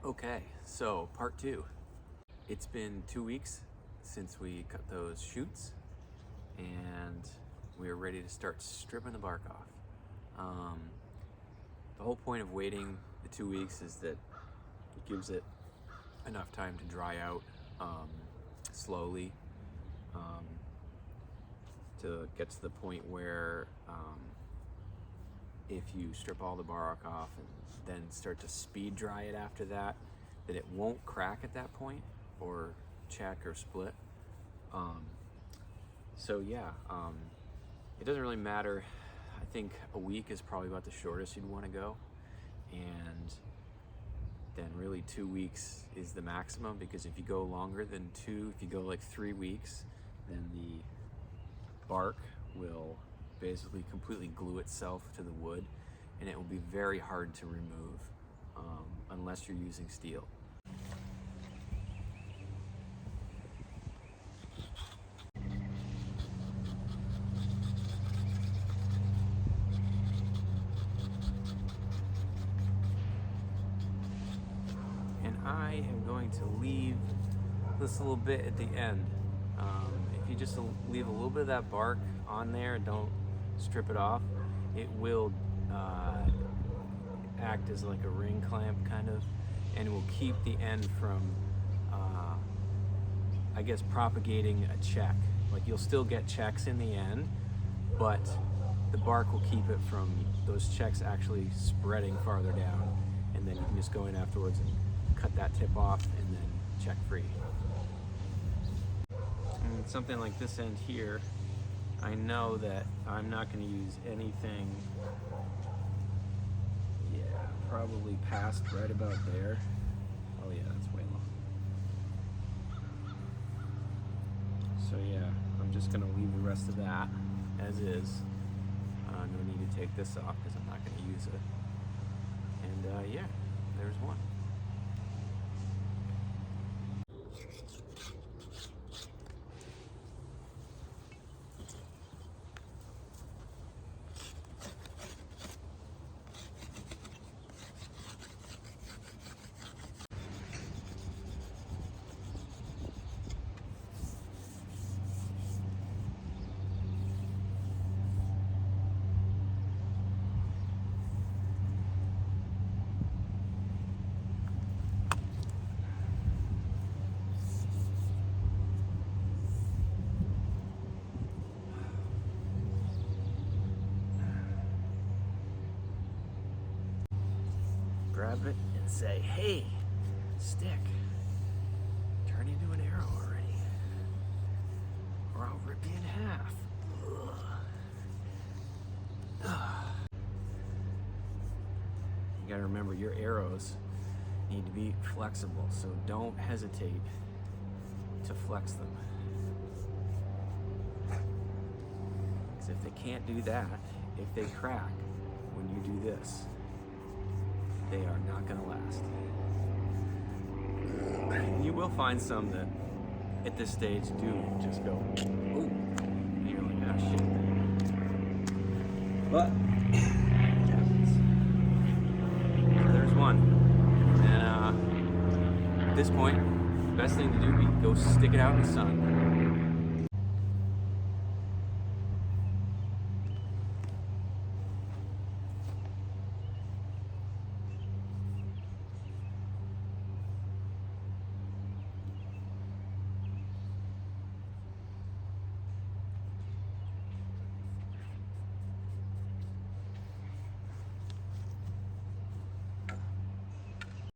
Okay, so part two. It's been 2 weeks since we cut those shoots and we're ready to start stripping the bark off. The whole point of waiting the 2 weeks is that it gives it enough time to dry out slowly, to get to the point where if you strip all the bark off and then start to speed dry it after that it won't crack at that point or check or split. It doesn't really matter. I think a week is probably about the shortest you'd want to go, and then really 2 weeks is the maximum, because if you go longer than two, if you go like 3 weeks, then the bark will basically completely glue itself to the wood, and it will be very hard to remove unless you're using steel. And I am going to leave this little bit at the end. If you just leave a little bit of that bark on there, don't strip it off, it will act as like a ring clamp kind of, and it will keep the end from propagating a check. Like, you'll still get checks in the end, but the bark will keep it from those checks actually spreading farther down, and then you can just go in afterwards and cut that tip off and then check free. And something like this end here, I know that I'm not going to use anything, probably past right about there. Oh yeah, that's way long. So yeah, I'm just going to leave the rest of that as is. No need to take this off because I'm not going to use it. And there's one. Grab it and say, "Hey, stick, turn into an arrow already, or I'll rip you in half." You gotta remember, your arrows need to be flexible, so don't hesitate to flex them. Because if they can't do that, if they crack when you do this, they are not going to last. You will find some that at this stage do just go, "Ooh," and you're like, "Ah, shit." But there's one. And at this point, the best thing to do would be go stick it out in the sun.